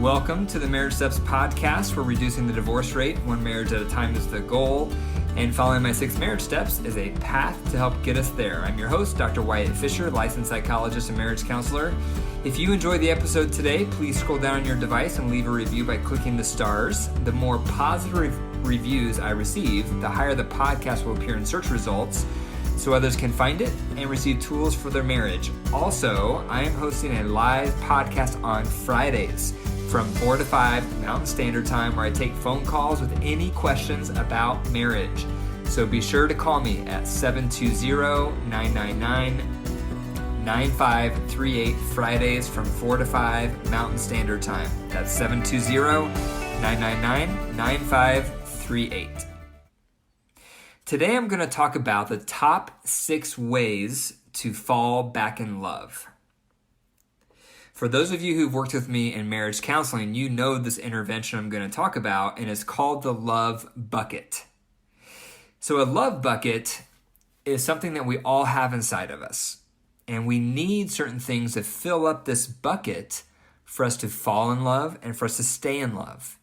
Welcome to the Marriage Steps podcast, where reducing the divorce rate one marriage at a time is the goal, and following my 6 marriage steps is a path to help get us there. I'm your host, Dr. Wyatt Fisher, licensed psychologist and marriage counselor. If you enjoyed the episode today, please scroll down on your device and leave a review by clicking the stars. The more positive reviews I receive, the higher the podcast will appear in search results, so others can find it and receive tools for their marriage. Also, I am hosting a live podcast on Fridays from 4 to 5 Mountain Standard Time, where I take phone calls with any questions about marriage. So be sure to call me at 720-999-9538 Fridays from 4 to 5 Mountain Standard Time. That's 720-999-9538. Today I'm going to talk about the top 6 ways to fall back in love. For those of you who've worked with me in marriage counseling, you know this intervention I'm going to talk about, and it's called the love bucket. So a love bucket is something that we all have inside of us, and we need certain things to fill up this bucket for us to fall in love and for us to stay in love.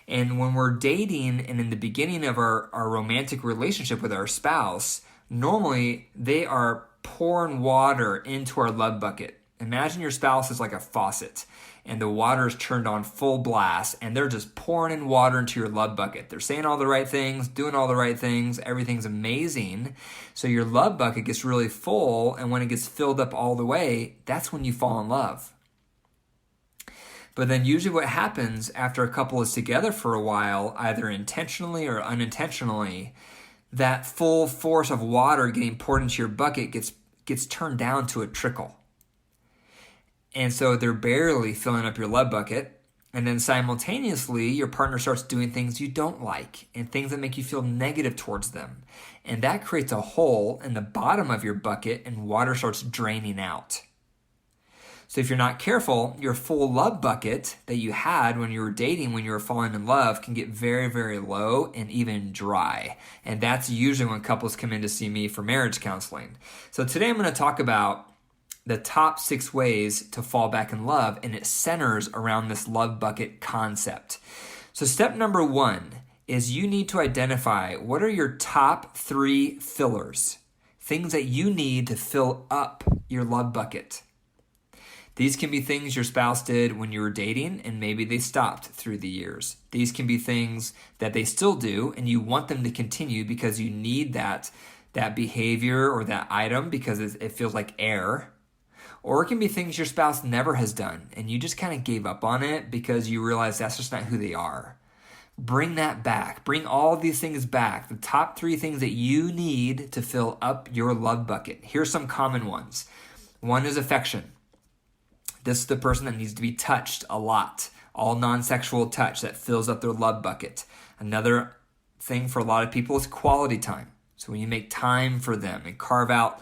And when we're dating and in the beginning of our romantic relationship with our spouse, normally they are pouring water into our love bucket. Imagine your spouse is like a faucet and the water is turned on full blast and they're just pouring in water into your love bucket. They're saying all the right things, doing all the right things, everything's amazing. So your love bucket gets really full, and when it gets filled up all the way, that's when you fall in love. But then usually what happens after a couple is together for a while, either intentionally or unintentionally, that full force of water getting poured into your bucket gets turned down to a trickle. And so they're barely filling up your love bucket. And then simultaneously, your partner starts doing things you don't like and things that make you feel negative towards them. And that creates a hole in the bottom of your bucket, and water starts draining out. So if you're not careful, your full love bucket that you had when you were dating, when you were falling in love, can get very, very low and even dry. And that's usually when couples come in to see me for marriage counseling. So today I'm going to talk about the top 6 ways to fall back in love, and it centers around this love bucket concept. So step number 1 is you need to identify what are your top 3 fillers, things that you need to fill up your love bucket. These can be things your spouse did when you were dating and maybe they stopped through the years. These can be things that they still do and you want them to continue because you need that behavior or that item because it feels like air. Or it can be things your spouse never has done and you just kind of gave up on it because you realize that's just not who they are. Bring that back. Bring all these things back. The top 3 things that you need to fill up your love bucket. Here's some common ones. 1 is affection. This is the person that needs to be touched a lot. All non-sexual touch that fills up their love bucket. Another thing for a lot of people is quality time. So when you make time for them and carve out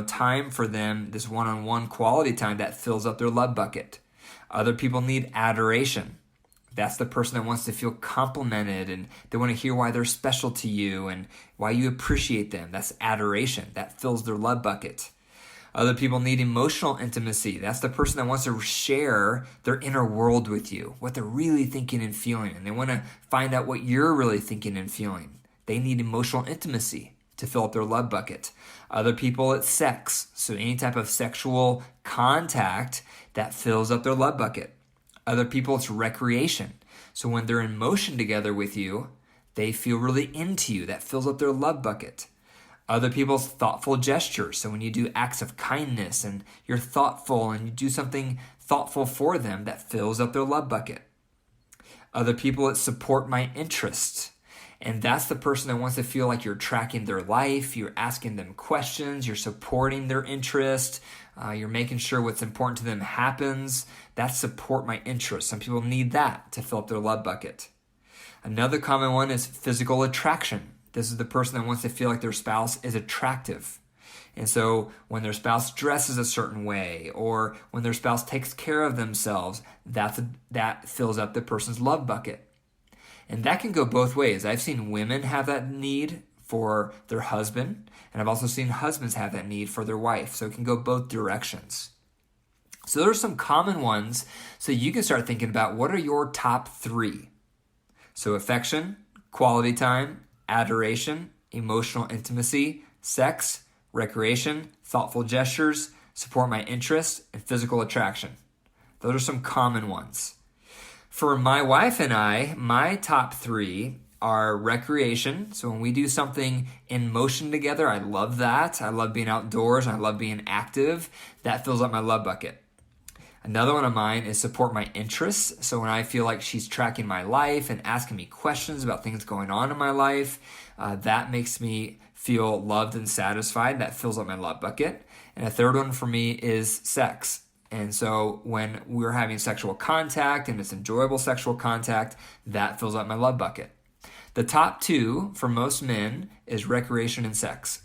time for them, this one-on-one quality time that fills up their love bucket. Other people need adoration. That's the person that wants to feel complimented and they want to hear why they're special to you and why you appreciate them. That's adoration. That fills their love bucket. Other people need emotional intimacy. That's the person that wants to share their inner world with you, what they're really thinking and feeling, and they want to find out what you're really thinking and feeling. They need emotional intimacy to fill up their love bucket. Other people, it's sex. So any type of sexual contact that fills up their love bucket. Other people, it's recreation. So when they're in motion together with you, they feel really into you. That fills up their love bucket. Other people's thoughtful gestures. So when you do acts of kindness and you're thoughtful and you do something thoughtful for them, that fills up their love bucket. Other people, it's support my interests. And that's the person that wants to feel like you're tracking their life, you're asking them questions, you're supporting their interest, you're making sure what's important to them happens. That's support my interest. Some people need that to fill up their love bucket. Another common one is physical attraction. This is the person that wants to feel like their spouse is attractive. And so when their spouse dresses a certain way or when their spouse takes care of themselves, that fills up the person's love bucket. And that can go both ways. I've seen women have that need for their husband, and I've also seen husbands have that need for their wife. So it can go both directions. So those are some common ones. So you can start thinking about what are your top 3. So affection, quality time, adoration, emotional intimacy, sex, recreation, thoughtful gestures, support my interests, and physical attraction. Those are some common ones. For my wife and I, my top 3 are recreation. So when we do something in motion together, I love that. I love being outdoors. I love being active. That fills up my love bucket. Another one of mine is support my interests. So when I feel like she's tracking my life and asking me questions about things going on in my life, that makes me feel loved and satisfied. That fills up my love bucket. And a third one for me is sex. And so when we're having sexual contact and it's enjoyable sexual contact, that fills up my love bucket. The top 2 for most men is recreation and sex.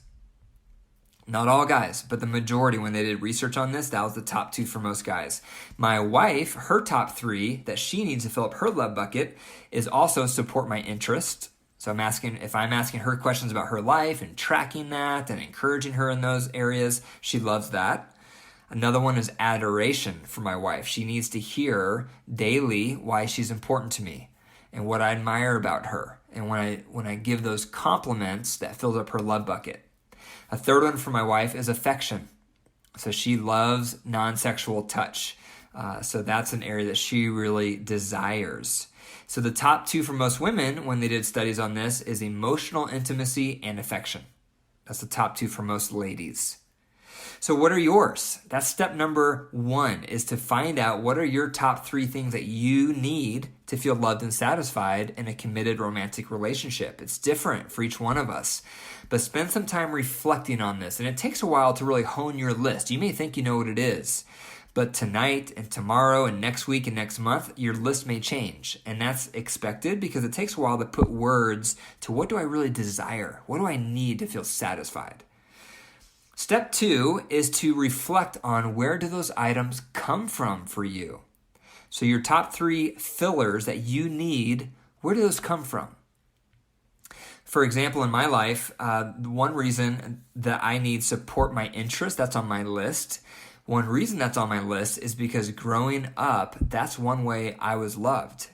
Not all guys, but the majority, when they did research on this, that was the top 2 for most guys. My wife, her top 3 that she needs to fill up her love bucket is also support my interest. So if I'm asking her questions about her life and tracking that and encouraging her in those areas, she loves that. Another one is adoration for my wife. She needs to hear daily why she's important to me and what I admire about her. And when I give those compliments, that fills up her love bucket. A third one for my wife is affection. So she loves non-sexual touch. So that's an area that she really desires. So the top 2 for most women, when they did studies on this, is emotional intimacy and affection. That's the top 2 for most ladies. So what are yours? That's step number 1, is to find out what are your top 3 things that you need to feel loved and satisfied in a committed romantic relationship. It's different for each one of us. But spend some time reflecting on this. And it takes a while to really hone your list. You may think you know what it is. But tonight and tomorrow and next week and next month, your list may change. And that's expected because it takes a while to put words to what do I really desire? What do I need to feel satisfied? Step 2 is to reflect on where do those items come from for you. So your top 3 fillers that you need, where do those come from? For example, in my life, one reason that I need support my interest, that's on my list. One reason that's on my list is because growing up, that's one way I was loved.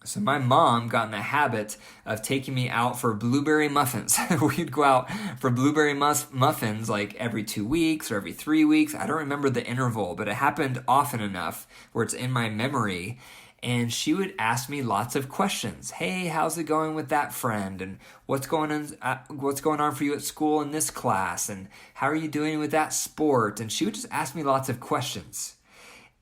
So my mom got in the habit of taking me out for blueberry muffins. We'd go out for blueberry muffins like every 2 weeks or every 3 weeks. I don't remember the interval, but it happened often enough where it's in my memory. And she would ask me lots of questions. Hey, how's it going with that friend? And what's going on for you at school in this class? And how are you doing with that sport? And she would just ask me lots of questions.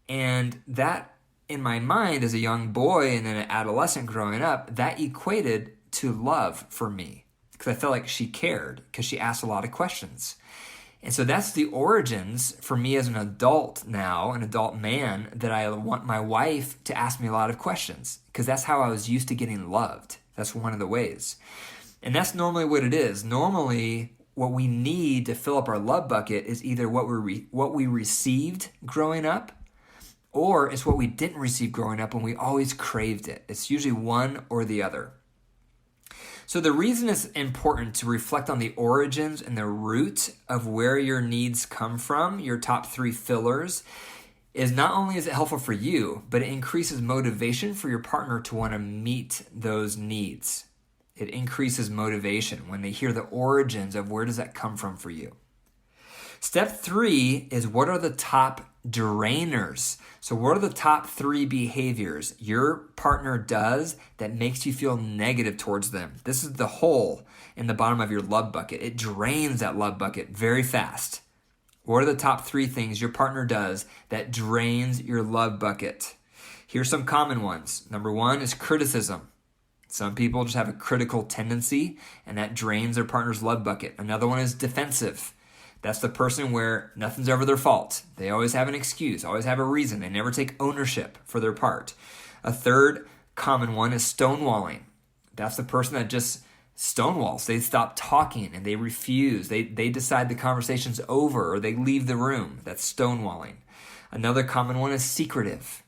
And that, in my mind as a young boy and then an adolescent growing up, that equated to love for me because I felt like she cared because she asked a lot of questions. And so that's the origins for me as an adult now, an adult man, that I want my wife to ask me a lot of questions because that's how I was used to getting loved. That's one of the ways. And that's normally what it is. Normally, what we need to fill up our love bucket is either what we received growing up, or it's what we didn't receive growing up and we always craved it. It's usually one or the other. So the reason it's important to reflect on the origins and the root of where your needs come from, your top 3 fillers, is not only is it helpful for you, but it increases motivation for your partner to want to meet those needs. It increases motivation when they hear the origins of where does that come from for you. Step 3 is what are the top drainers? So what are the top 3 behaviors your partner does that makes you feel negative towards them? This is the hole in the bottom of your love bucket. It drains that love bucket very fast. What are the top 3 things your partner does that drains your love bucket? Here's some common ones. Number 1 is criticism. Some people just have a critical tendency and that drains their partner's love bucket. Another one is defensive. That's the person where nothing's ever their fault. They always have an excuse, always have a reason. They never take ownership for their part. A third common one is stonewalling. That's the person that just stonewalls. They stop talking and they refuse. They decide the conversation's over or they leave the room. That's stonewalling. Another common one is secretive,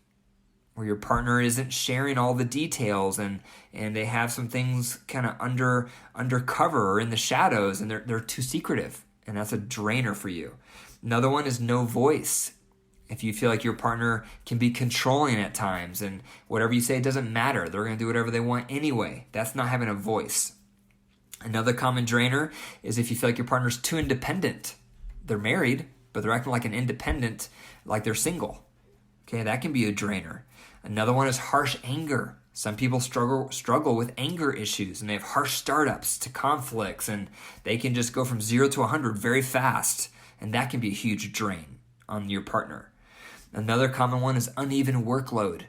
where your partner isn't sharing all the details and they have some things kind of undercover or in the shadows and they're too secretive. And that's a drainer for you. Another one is no voice. If you feel like your partner can be controlling at times and whatever you say doesn't matter, they're going to do whatever they want anyway. That's not having a voice. Another common drainer is if you feel like your partner's too independent. They're married, but they're acting like an independent, like they're single. Okay, that can be a drainer. Another one is harsh anger. Some people struggle with anger issues, and they have harsh startups to conflicts, and they can just go from 0 to 100 very fast, and that can be a huge drain on your partner. Another common one is uneven workload.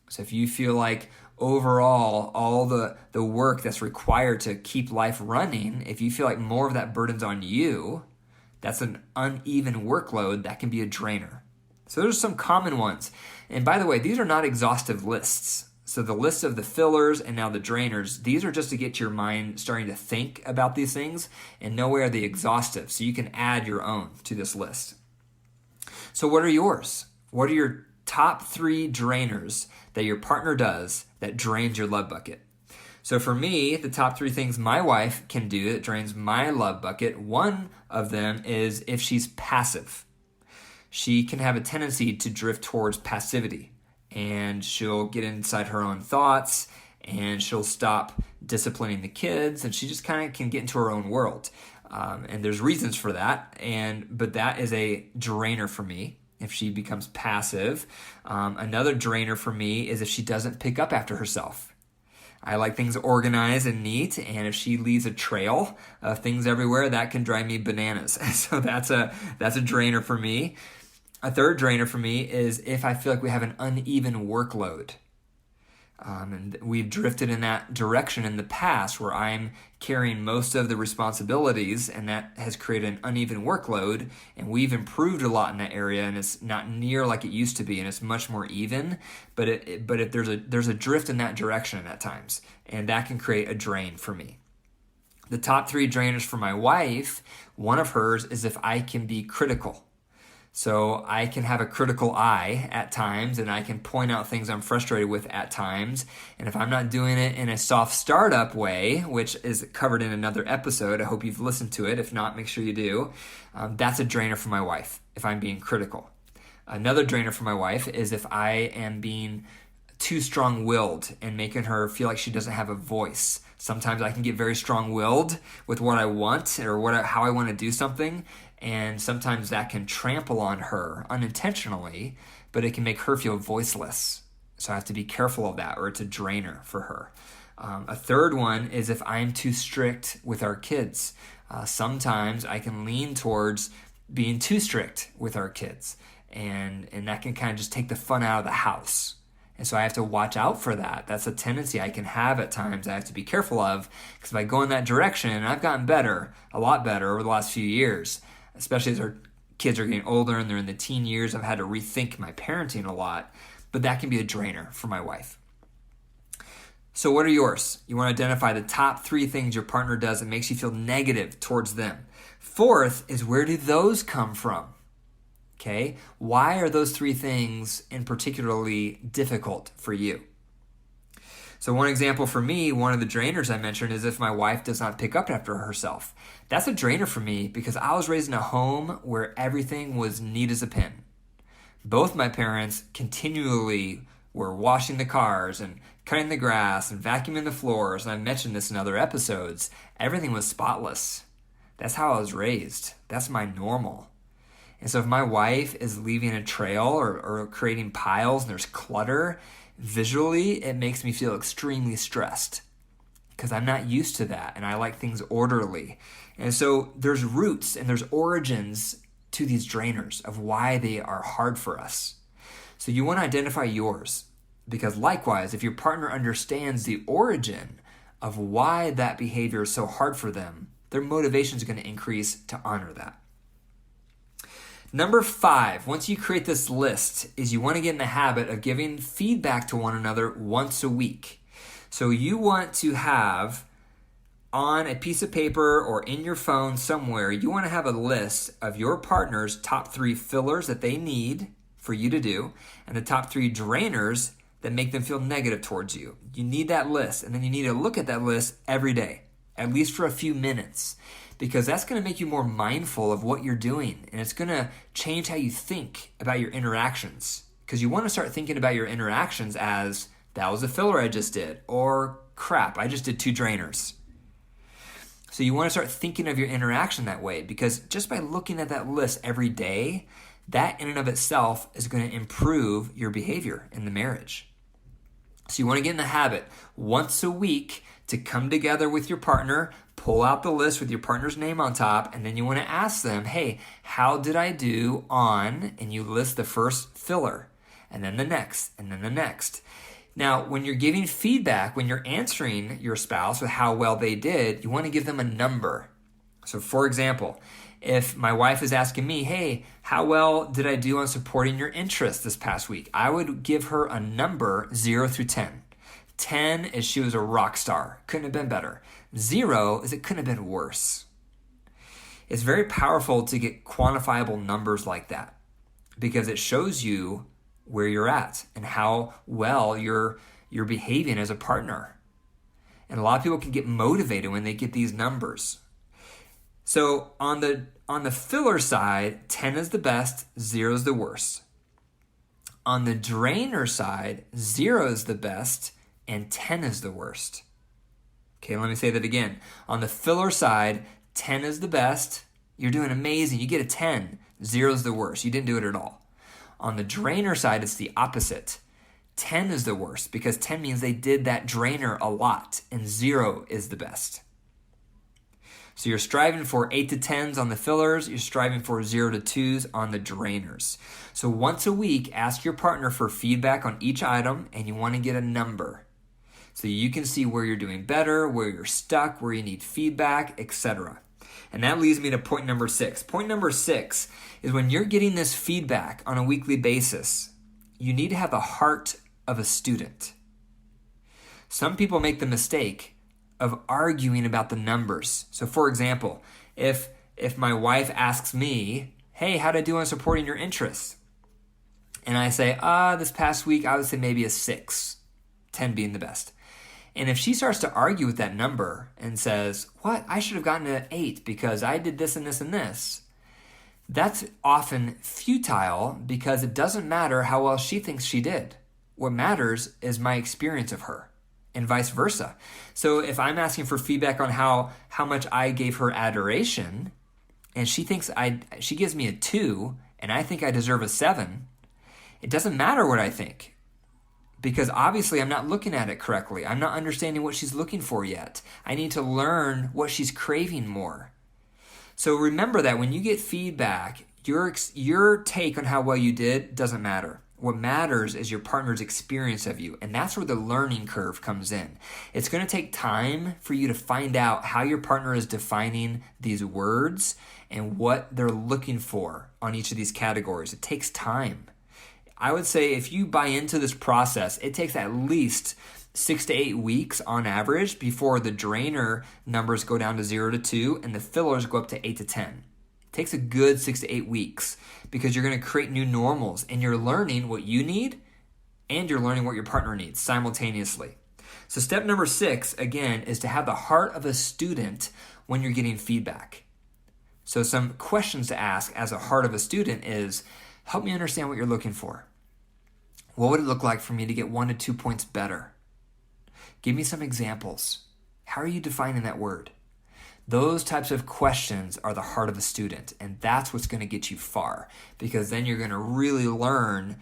So if you feel like overall all the work that's required to keep life running, if you feel like more of that burden's on you, that's an uneven workload, that can be a drainer. So those are some common ones. And by the way, these are not exhaustive lists. So the list of the fillers and now the drainers, these are just to get your mind starting to think about these things, and nowhere are they exhaustive. So you can add your own to this list. So what are yours? What are your top 3 drainers that your partner does that drains your love bucket? So for me, the top 3 things my wife can do that drains my love bucket, one of them is if she's passive. She can have a tendency to drift towards passivity, and she'll get inside her own thoughts, and she'll stop disciplining the kids, and she just kind of can get into her own world. And there's reasons for that, but that is a drainer for me if she becomes passive. Another drainer for me is if she doesn't pick up after herself. I like things organized and neat, and if she leaves a trail of things everywhere, that can drive me bananas. So that's a drainer for me. A third drainer for me is if I feel like we have an uneven workload. And we've drifted in that direction in the past where I'm carrying most of the responsibilities, and that has created an uneven workload, and we've improved a lot in that area, and it's not near like it used to be, and it's much more even, but if there's a drift in that direction at times, and that can create a drain for me. The top 3 drainers for my wife, one of hers is if I can be critical. So I can have a critical eye at times, and I can point out things I'm frustrated with at times. And if I'm not doing it in a soft startup way, which is covered in another episode, I hope you've listened to it. If not, make sure you do. That's a drainer for my wife, if I'm being critical. Another drainer for my wife is if I am being too strong-willed and making her feel like she doesn't have a voice. Sometimes I can get very strong-willed with what I want or how I want to do something, and sometimes that can trample on her unintentionally, but it can make her feel voiceless. So I have to be careful of that, or it's a drainer for her. A third one is if I'm too strict with our kids. Sometimes I can lean towards being too strict with our kids, and that can kind of just take the fun out of the house. And so I have to watch out for that. That's a tendency I can have at times I have to be careful of, because if I go in that direction, and I've gotten better, a lot better over the last few years, especially as our kids are getting older and they're in the teen years, I've had to rethink my parenting a lot, but that can be a drainer for my wife. So what are yours? You want to identify the top 3 things your partner does that makes you feel negative towards them. Fourth is, where do those come from? Okay, why are those 3 things in particularly difficult for you? So one example for me, one of the drainers I mentioned is if my wife does not pick up after herself. That's a drainer for me because I was raised in a home where everything was neat as a pin. Both my parents continually were washing the cars and cutting the grass and vacuuming the floors, and I've mentioned this in other episodes. Everything was spotless. That's how I was raised. That's my normal. And so if my wife is leaving a trail or creating piles and there's clutter, visually it makes me feel extremely stressed because I'm not used to that, and I like things orderly. And so there's roots and there's origins to these drainers of why they are hard for us. So you want to identify yours, because likewise, if your partner understands the origin of why that behavior is so hard for them, their motivation is going to increase to honor that. Number 5, once you create this list, is you want to get in the habit of giving feedback to one another once a week. So you want to have on a piece of paper or in your phone somewhere, you want to have a list of your partner's top 3 fillers that they need for you to do, and the top 3 drainers that make them feel negative towards you. You need that list, and then you need to look at that list every day, at least for a few minutes. because that's going to make you more mindful of what you're doing, and it's going to change how you think about your interactions, because you want to start thinking about your interactions as, that was a filler I just did, or crap, I just did 2 drainers. So you want to start thinking of your interaction that way, because just by looking at that list every day, that in and of itself is going to improve your behavior in the marriage. So you want to get in the habit once a week to come together with your partner, pull out the list with your partner's name on top, and then you want to ask them, hey, how did I do on, and you list the first filler, and then the next, and then the next. Now, when you're giving feedback, when you're answering your spouse with how well they did, you want to give them a number. So for example, if my wife is asking me, hey, how well did I do on supporting your interests this past week? I would give her a number 0 through 10. 10 is she was a rock star. Couldn't have been better. 0 is it couldn't have been worse. It's very powerful to get quantifiable numbers like that, because it shows you where you're at and how well you're behaving as a partner. And a lot of people can get motivated when they get these numbers. So on the filler side, 10 is the best, 0 is the worst. On the drainer side, 0 is the best and 10 is the worst. Okay, let me say that again. On the filler side, 10 is the best. You're doing amazing. You get a 10. 0 is the worst. You didn't do it at all. On the drainer side, it's the opposite. 10 is the worst, because 10 means they did that drainer a lot, and 0 is the best. So you're striving for 8 to 10s on the fillers, you're striving for 0 to 2s on the drainers. So once a week, ask your partner for feedback on each item, and you want to get a number, so you can see where you're doing better, where you're stuck, where you need feedback, etc. And that leads me to point number 6. Point number 6 is, when you're getting this feedback on a weekly basis, you need to have the heart of a student. Some people make the mistake of arguing about the numbers. So for example, if my wife asks me, hey, how'd I do on supporting your interests? And I say, this past week, I would say maybe a 6, 10 being the best. And if she starts to argue with that number and says, what, I should have gotten an 8 because I did this and this and this, that's often futile, because it doesn't matter how well she thinks she did. What matters is my experience of her, and vice versa. So if I'm asking for feedback on how much I gave her adoration, and she thinks she gives me a 2 and I think I deserve a 7, it doesn't matter what I think, because obviously I'm not looking at it correctly. I'm not understanding what she's looking for yet. I need to learn what she's craving more. So remember that when you get feedback, your take on how well you did doesn't matter. What matters is your partner's experience of you, and that's where the learning curve comes in. It's going to take time for you to find out how your partner is defining these words and what they're looking for on each of these categories. It takes time. I would say if you buy into this process, it takes at least 6 to 8 weeks on average before the drainer numbers go down to 0 to 2 and the fillers go up to 8 to 10. It takes a good 6 to 8 weeks, because you're going to create new normals, and you're learning what you need and you're learning what your partner needs simultaneously. So step number 6, again, is to have the heart of a student when you're getting feedback. So some questions to ask as a heart of a student is, help me understand what you're looking for. What would it look like for me to get 1 to 2 points better? Give me some examples. How are you defining that word? Those types of questions are the heart of a student, and that's what's going to get you far, because then you're going to really learn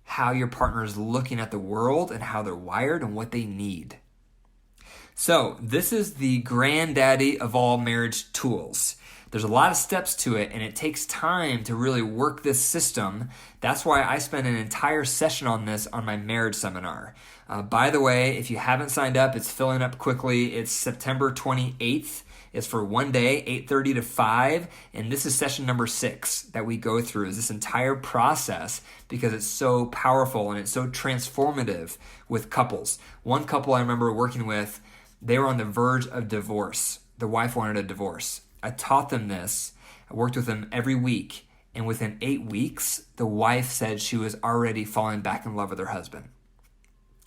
how your partner is looking at the world and how they're wired and what they need. So this is the granddaddy of all marriage tools. There's a lot of steps to it, and it takes time to really work this system. That's why I spent an entire session on this on my marriage seminar. By the way, if you haven't signed up, it's filling up quickly. It's September 28th. It's for one day, 8:30 to 5, and this is session number 6 that we go through, is this entire process, because it's so powerful and it's so transformative with couples. One couple I remember working with, they were on the verge of divorce. The wife wanted a divorce. I taught them this. I worked with them every week, and within 8 weeks, the wife said she was already falling back in love with her husband.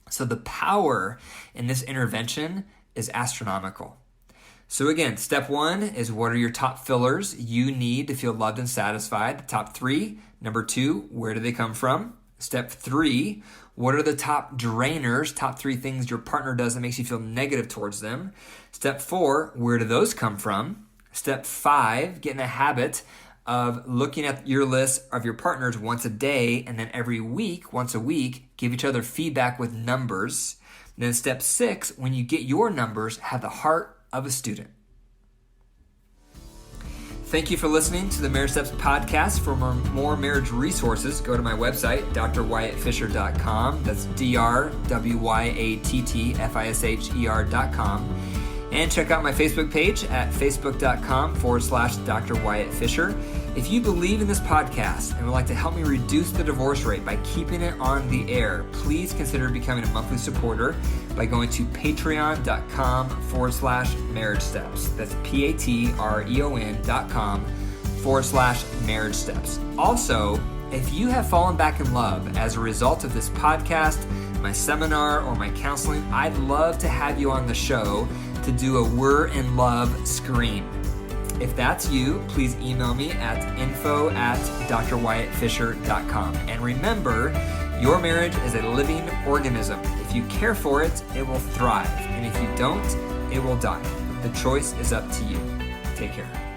So the power in this intervention is astronomical. So again, step 1 is what are your top fillers you need to feel loved and satisfied? The top 3. Number 2, where do they come from? Step 3, what are the top drainers, top 3 things your partner does that makes you feel negative towards them? Step 4, where do those come from? Step 5, get in a habit of looking at your list of your partners once a day, and then every week, once a week, give each other feedback with numbers. And then step 6, when you get your numbers, have the heart of a student. Thank you for listening to the Marriage Steps podcast. For more marriage resources, go to my website, drwyattfisher.com. That's drwyattfisher.com. And check out my Facebook page at facebook.com/Dr. Wyatt Fisher. If you believe in this podcast and would like to help me reduce the divorce rate by keeping it on the air, please consider becoming a monthly supporter by going to patreon.com/marriage steps. That's patreon.com/marriage steps. Also, if you have fallen back in love as a result of this podcast, my seminar, or my counseling, I'd love to have you on the show to do a We're in Love screen. If that's you, please email me at info@drwyattfisher.com. And remember, your marriage is a living organism. If you care for it, it will thrive. And if you don't, it will die. The choice is up to you. Take care.